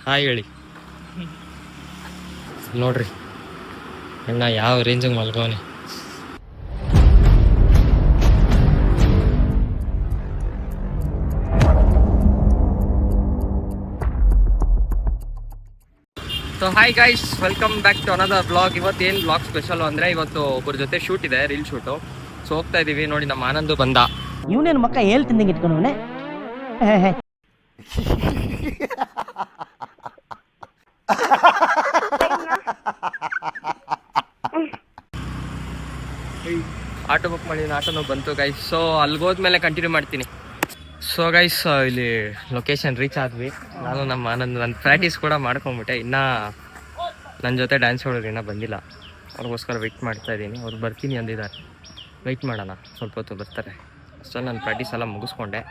Hi ಹೇಳಿ ನೋಡ್ರಿ ಅಣ್ಣ ಯಾವ ರೇಂಜಿಗೆ ಮಲ್ಗೋನೆ. So hi guys, welcome back to another blog. ಇವತ್ತೇನು ಬ್ಲಾಗ್ ಸ್ಪೆಷಲ್ ಅಂದರೆ ಇವತ್ತು ಒಬ್ಬರ ಜೊತೆ ಶೂಟ್ ಇದೆ, ರೀಲ್ ಶೂಟು. ಸೊ ಹೋಗ್ತಾ ಇದ್ದೀವಿ. ನೋಡಿ ನಮ್ಮ ಆನಂದು ಬಂದ. ಇವನೇನು ಮಕ್ಕ ಹೇಳ್ತಿದ್ದಂಗೆ ಇಟ್ಕೊಂಡವನೆ. ಆಟೋ ಬುಕ್ ಮಾಡಿದ್ದೀನಿ, ಆಟೋನು ಬಂತು ಗೈಸ್. ಸೊ ಅಲ್ಲಿಗೋದ್ಮೇಲೆ ಕಂಟಿನ್ಯೂ ಮಾಡ್ತೀನಿ. ಸೊ ಗೈಸ್, ಇಲ್ಲಿ ಲೊಕೇಶನ್ ರೀಚ್ ಆದ್ವಿ. ನಾನು ನಮ್ಮ ಆನಂದ್ ನನ್ನ ಪ್ರಾಕ್ಟೀಸ್ ಕೂಡ ಮಾಡ್ಕೊಂಬಿಟ್ಟೆ. ಇನ್ನೂ ನನ್ನ ಜೊತೆ ಡ್ಯಾನ್ಸ್ ಹೊಡೋರು ಇನ್ನೂ ಬಂದಿಲ್ಲ, ಅವ್ರಿಗೋಸ್ಕರ ವೆಯ್ಟ್ ಮಾಡ್ತಾ ಇದ್ದೀನಿ. ಅವ್ರು ಬರ್ತೀನಿ ಅಂದಿದ್ದಾರೆ, ವೆಯ್ಟ್ ಮಾಡೋಣ, ಸ್ವಲ್ಪ ಹೊತ್ತು ಬರ್ತಾರೆ. ಅಷ್ಟೊಂದು ನಾನು ಪ್ರಾಕ್ಟೀಸ್ ಎಲ್ಲ ಮುಗಿಸ್ಕೊಂಡೆ.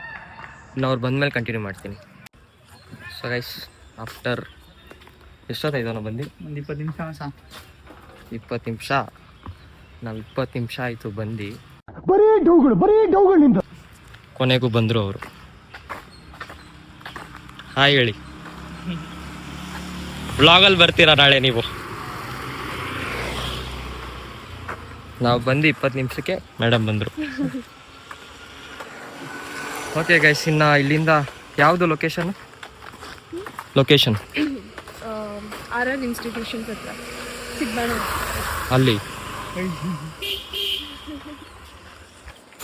ಇನ್ನು ಅವ್ರು ಬಂದಮೇಲೆ ಕಂಟಿನ್ಯೂ ಮಾಡ್ತೀನಿ. ಸೊ ಗೈಸ್, ಆಫ್ಟರ್ ಎಷ್ಟೊತ್ತಾಯ್ತು ನಾವು ಬಂದು? ಒಂದು 20 ನಿಮಿಷ. 20 ನಿಮಿಷ. ನಾವು 20 ನಿಮಿಷ ಆಯಿತು ಬಂದು. ಕೊನೆಗೂ ಬಂದರು ಅವರು. ಹಾಯ್ ಹೇಳಿ. ಬ್ಲಾಗಲ್ಲಿ ಬರ್ತೀರಾ ನಾಳೆ ನೀವು? ನಾವು ಬಂದು 20 ನಿಮಿಷಕ್ಕೆ ಮೇಡಮ್ ಬಂದರು. ಓಕೆ ಗೈಸ್, ಇನ್ನು ಇಲ್ಲಿಂದ ಯಾವುದು ಲೊಕೇಶನ್? RR ಇನ್ಸ್ಟಿಟ್ಯೂಷನ್ ಹತ್ರ ಸಿಗ್ಬಾರ್ದು ಅಲ್ಲಿ.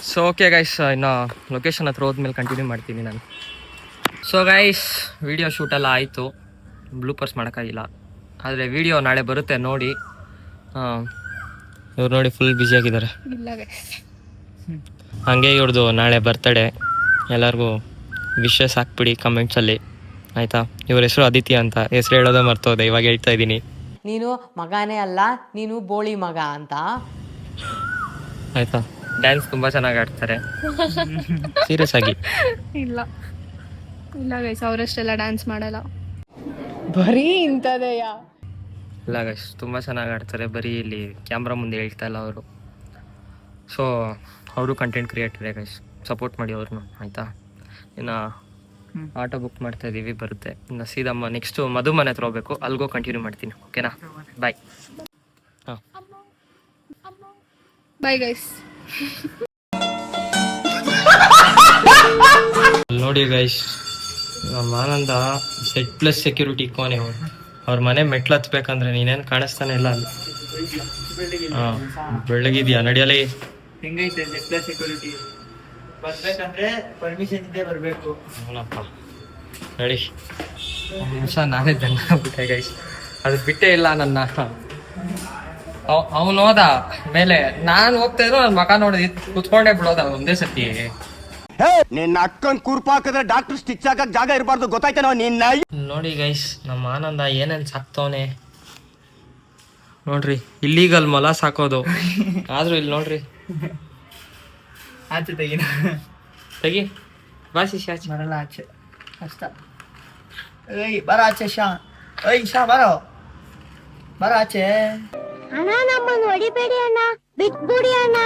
ಸೊ ಓಕೆ ಗೈಸ್, ಇನ್ನು ಲೊಕೇಶನ್ ಹತ್ರ ಹೋದ್ಮೇಲೆ ಕಂಟಿನ್ಯೂ ಮಾಡ್ತೀನಿ ನಾನು. ಸೊ ಗೈಸ್, ವಿಡಿಯೋ ಶೂಟೆಲ್ಲ ಆಯಿತು, ಬ್ಲೂಪರ್ಸ್ ಮಾಡೋಕ್ಕಾಗಿಲ್ಲ. ಆದರೆ ವಿಡಿಯೋ ನಾಳೆ ಬರುತ್ತೆ ನೋಡಿ. ಇವ್ರು ನೋಡಿ ಫುಲ್ ಬ್ಯುಸಿಯಾಗಿದ್ದಾರೆ. ಇಲ್ಲ ಗೈಸ್, ಹಾಗೆ ಇವ್ರದ್ದು ನಾಳೆ ಬರ್ತಡೇ. ಎಲ್ಲರಿಗೂ ವಿಶಸ್ ಹಾಕ್ಬಿಡಿ ಕಮೆಂಟ್ಸಲ್ಲಿ, ಆಯಿತಾ? ಇವ್ರ ಹೆಸರು ಅದಿತಿ ಅಂತ, ಹೆಸರು ಹೇಳೋದೇ ಮರ್ತೋದೆ, ಇವಾಗ ಹೇಳ್ತಾ ಇದ್ದೀನಿ. ನೀನು ಮಗನೇ ಅಲ್ಲ, ನೀನು ಬೋಳಿ ಮಗ ಅಂತ. ಆಯಿತಾ? ಡ್ಯಾನ್ಸ್ ತುಂಬ ಚೆನ್ನಾಗಿ ಆಡ್ತಾರೆ. ಸೀರಿಯಸ್ ಆಗಿ ಇಲ್ಲ ಇಲ್ಲ ಗೈಸ್, ಅವರಷ್ಟೆಲ್ಲ ಡ್ಯಾನ್ಸ್ ಮಾಡಲ್ಲ, ಬರೀ ಇಂಥದೆಯಾ. ಇಲ್ಲ ಗೈಸ್, ತುಂಬ ಚೆನ್ನಾಗಿ ಆಡ್ತಾರೆ. ಬರೀ ಇಲ್ಲಿ ಕ್ಯಾಮ್ರಾ ಮುಂದೆ ಹೇಳ್ತಾ ಇಲ್ಲ ಅವರು. ಸೊ ಅವರು ಕಂಟೆಂಟ್ ಕ್ರಿಯೇಟರೇ ಗೈಸ್, ಸಪೋರ್ಟ್ ಮಾಡಿ ಅವ್ರನ್ನು, ಆಯಿತಾ? ಇನ್ನು ಆಟೋ ಬುಕ್ ಮಾಡ್ತಾ ಇದ್ದೀವಿ, ಬರುತ್ತೆ. ಇನ್ನು ಸೀದಾ ನೆಕ್ಸ್ಟು ಮಧು ಮನೆ ಹತ್ರ ಹೋಗ್ಬೇಕು, ಅಲ್ಲಿಗೋ ಕಂಟಿನ್ಯೂ ಮಾಡ್ತೀನಿ. ಓಕೆನಾ? ಬಾಯ್. ಹಾಂ ಬಾಯ್ ಗೈಸ್. ನೋಡಿ ಗೈಸ್, ನಮ್ಮ ಆನಂದ Z+ ಸೆಕ್ಯೂರಿಟಿ ಕೋನೆ. ಅವ್ರ ಮನೆ ಮೆಟ್ಲು ಹತ್ಬೇಕಂದ್ರೆ ನೀನೇನು ಕಾಣಿಸ್ತಾನೆ ಇಲ್ಲ ಅಲ್ಲಿ. ಹಾಂ, ಬೆಳಗಿದ್ಯಾ? ನಡಿಯಲಿ. ಹೆಂಗೈತೆ Z+ ಸೆಕ್ಯೂರಿಟಿ? ಬರ್ಬೇಕಂದ್ರೆ ಪರ್ಮಿಷನ್ ಇದ್ದೇ ಬರಬೇಕು. ಅವನಪ್ಪ ನಡಿ. ನಿಮಿಷ ನಾನೇ ದಂಡ ಬಿಟ್ಟೆ ಗೈಸ್, ಅದು ಬಿಟ್ಟೇ ಇಲ್ಲ ನನ್ನ. ಅವನು ಹೋದ ಮೇಲೆ, ನಾನು ಹೋಗ್ತಾ ಇದ್ರು ನನ್ನ ಮಗ ನೋಡಿ ಕುತ್ಕೊಂಡೇ ಬಿಡೋದ ಒಂದೇ ಸತಿ. ನಿನ್ನ ಅಕ್ಕನ್ ಕುರ್ಪಾಕಿದ್ರೆ ಡಾಕ್ಟರ್ ಸ್ಟಿಚ್ ಹಾಕಕ್ ಜಾಗ ಇರಬಾರ್ದು, ಗೊತ್ತಾಯ್ತೇನೋ ನಿನ್ನ. ನೋಡಿ ಗೈಸ್, ನಮ್ಮ ಆನಂದ ಏನೇನು ಸಾಕ್ತವನೆ ನೋಡ್ರಿ. ಇಲ್ಲೀಗಲ್ ಮೊಲ ಸಾಕೋದು, ಆದ್ರೂ ಇಲ್ಲಿ ನೋಡ್ರಿ. ಆಚೆ ತೆಗಿನ, ತೆಗಿ ಬಾಸಿ ಆಚೆ. ಬರಲ್ಲ ಆಚೆ, ಕಷ್ಟ. ಏಯ್ ಬರ ಆಚೆ ಶಾ. ಏಯ್ ಶಾ ಬರೋ, ಬರ ಆಚೆ.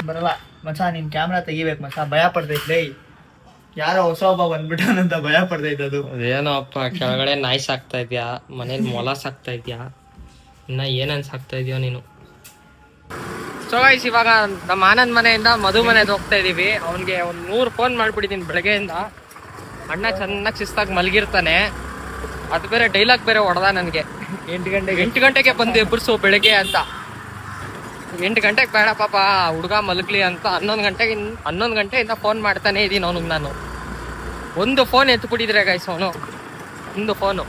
ಬರಲ್ಲ ಮಚ, ನಿನ್ ಕ್ಯಾಮ್ರಾ ತೆಗಿಬೇಕು ಮಚ. ಭಯ ಪಡ್ತೈತ್ಲೇ, ಯಾರೋ ಹೊಸ ಒಬ್ಬ ಬಂದ್ಬಿಟ್ಟಾನಂತ ಭಯ ಪಡ್ತೈತೆ ಅದು. ಅದೇನೋ ಅಪ್ಪ, ಕೆಳಗಡೆ ನಾಯಿ ಸಾಕ್ತಾ ಇದ್ಯಾ, ಮನೇಲಿ ಮೊಲ ಸಾಕ್ತಾ ಇದ್ಯಾ, ಇನ್ನ ಏನೇನು ಸಾಕ್ತಾ ಇದೆಯೋ ನೀನು. ಸೊ ಗೈಸ್, ಇವಾಗ ನಮ್ಮ ಆನಂದ್ ಮನೆಯಿಂದ ಮಧು ಮನೆಗೆ ಹೋಗ್ತಾ ಇದೀವಿ. ಅವ್ನಿಗೆ ಒಂದು 100 ಫೋನ್ ಮಾಡ್ಬಿಟ್ಟಿದ್ದೀನಿ ಬೆಳಗ್ಗೆಯಿಂದ. ಅಣ್ಣ ಚೆನ್ನಾಗಿ ಶಿಸ್ತಾಗಿ ಮಲಗಿರ್ತಾನೆ, ಅದು ಬೇರೆ ಡೈಲಾಗ್ ಬೇರೆ ಹೊಡೆದ ನನಗೆ. 8 ಗಂಟೆಗೆ ಬಂದು ಎಬ್ಬರಿಸು ಬೆಳಗ್ಗೆ ಅಂತ. 8 ಗಂಟೆಗೆ ಬೇಡ ಪಾಪ, ಹುಡುಗ ಮಲಗ್ಲಿ ಅಂತ 11 ಗಂಟೆಯಿಂದ ಫೋನ್ ಮಾಡ್ತಾನೆ ಇದ್ದೀನಿ ಅವನಿಗೆ ನಾನು. ಒಂದು ಫೋನ್ ಎತ್ಬಿಟ್ಟಿದ್ರೆ ಗೈಸ್ ಅವನು, ಒಂದು ಫೋನು.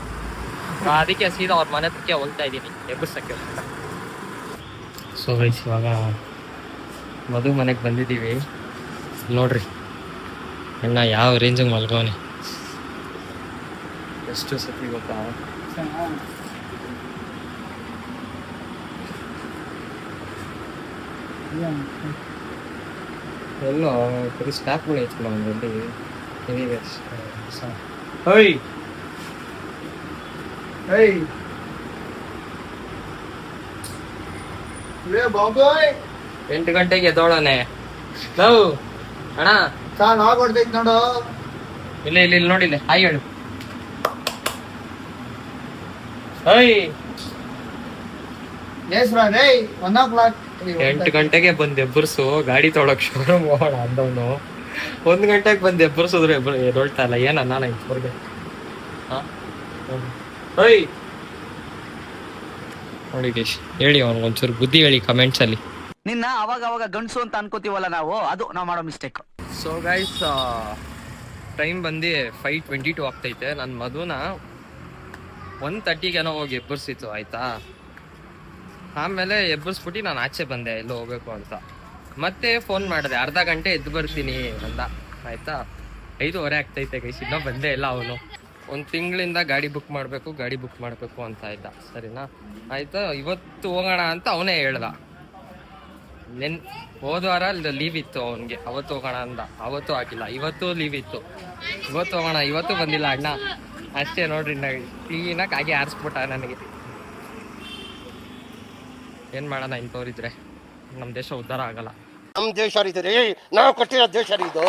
ಅದಕ್ಕೆ ಸೀದಾ ಅವ್ರ ಮನೆ ಹತ್ರಕ್ಕೆ ಹೋಗ್ತಾ ಇದ್ದೀನಿ ಎಬ್ಬರ್ಸಕ್ಕೆ. ಸೊ ಗೈಸ್, ಇವಾಗ ಮಧು ಮನೆಗೆ ಬಂದಿದ್ದೀವಿ. ನೋಡ್ರಿ ಅಣ್ಣ ಯಾವ ರೇಂಜಿಗೆ ಮಲ್ಗೋನೆ. ಎಷ್ಟು ಸತಿ ಗೊತ್ತಾ? ಎಲ್ಲೋ ಬರೀ ಸ್ಟಾಕ್ಗಳು ಹೆಚ್ಚಿಲ್ಲ. ಓಯ್ ಏಯ್ ಬಾಬೋಯ್, 8 ಗಂಟೆಗೆ ಎದ್ದೋಳನೆ. ನಾವು ಅಣ್ಣ ಸಾನ್ ಆಗ್ಬಿಡ್ತೈತ್ ನೋಡು. ಇಲ್ಲ ಇಲ್ಲಿ ನೋಡಿ, ಇಲ್ಲಿ ಹಾಯ್ ಹೇಳು. ಓಯ್ ಎಸ್ ರೇ 1:00. 8 ಗಂಟೆಗೆ ಬಂದ್ ಎಬ್ಬರ್ಸು, ಗಾಡಿ ತೊಳಕ್ ಶೋರೂಮ್ ಹೋಗೋಣ ಅಂದವನು 1 ಗಂಟೆಗೆ ಬಂದ್ ಎಬ್ಬರ್ಸಿದ್ರೆ ಎದೊಳ್ತಾ ಇಲ್ಲ. ಏನ ನಾನು ಇವ್ರಿಗೆ ಓಯ್ ನೋಡಿ ಗೇಶ್, ಹೇಳಿ ಅವ್ನಿಗೆ ಒಂಚೂರು ಬುದ್ಧಿ ಹೇಳಿ ಕಮೆಂಟ್ಸ್ ಅಲ್ಲಿ. ನಿನ್ನ ಅವಾಗ ಅವಾಗ ಗಂಡಸು ಅಂತ ಅನ್ಕೋತೀವಲ್ಲ ನಾವು, ಅದು ನಾವು ಮಾಡೋ ಮಿಸ್ಟೇಕ್. ಸೊ ಗೈಸ್, ಟೈಮ್ ಬಂದು 5:22 ಆಗ್ತೈತೆ. ನನ್ನ ಮದುನ 1:30 ಹೋಗಿ ಎಬ್ಬರ್ಸಿತ್ತು ಆಯ್ತಾ. ಆಮೇಲೆ ಎಬ್ಬರಿಸ್ಬಿಟ್ಟು ನಾನು ಆಚೆ ಬಂದೆ ಎಲ್ಲೋ ಹೋಗ್ಬೇಕು ಅಂತ. ಮತ್ತೆ ಫೋನ್ ಮಾಡಿದೆ, ಅರ್ಧ ಗಂಟೆ ಎದ್ದು ಬರ್ತೀನಿ ಅಂದ ಆಯ್ತಾ. 5:15 ಆಗ್ತೈತೆ ಗೈಸ್, ಇನ್ನೂ ಬಂದೇ ಇಲ್ಲ ಅವನು. 1 ತಿಂಗಳಿಂದ ಗಾಡಿ ಬುಕ್ ಮಾಡಬೇಕು ಅಂತ ಇದ್ದ. ಸರಿನಾ ಆಯ್ತಾ, ಇವತ್ತು ಹೋಗೋಣ ಅಂತ ಅವನೇ ಹೇಳ್ದ. ಹೋದ ವಾರ ಲೀವ್ ಇತ್ತು ಅವನಿಗೆ, ಅವತ್ತು ಹೋಗೋಣ ಅಂದ, ಅವತ್ತು ಆಗಿಲ್ಲ. ಇವತ್ತು ಲೀವ್ ಇತ್ತು, ಇವತ್ತು ಹೋಗೋಣ, ಇವತ್ತು ಬಂದಿಲ್ಲ ಅಣ್ಣ. ಅಷ್ಟೇ ನೋಡ್ರಿ, ಕ್ಲೀನಾಗಿ ಹಾಗೆ ಆರಿಸ್ಬಿಟ್ಟ ನನಗೆ. ಏನ್ ಮಾಡೋಣ, ಇಂಥವ್ರಿದ್ರೆ ನಮ್ಮ ದೇಶ ಉದ್ಧಾರ ಆಗಲ್ಲ. ನಮ್ ದೇಶ ರೀ, ನಾವು ಕೊಟ್ಟಿರೋ ದೇಶ ಇದು.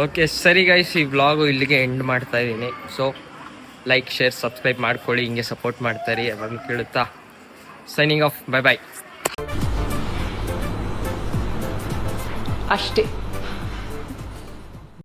ಓಕೆ ಸರಿ ಗೈಸ್, ಈ ವ್ಲಾಗು ಇಲ್ಲಿಗೆ ಎಂಡ್ ಮಾಡ್ತಾ ಇದ್ದೀನಿ. ಸೊ ಲೈಕ್, ಶೇರ್, ಸಬ್ಸ್ಕ್ರೈಬ್ ಮಾಡ್ಕೊಳ್ಳಿ, ಹಿಂಗೆ ಸಪೋರ್ಟ್ ಮಾಡ್ತಾರೆ ಯಾವಾಗಲೂ ಕೇಳುತ್ತಾ. Signing off, bye bye. ಅಷ್ಟೇ.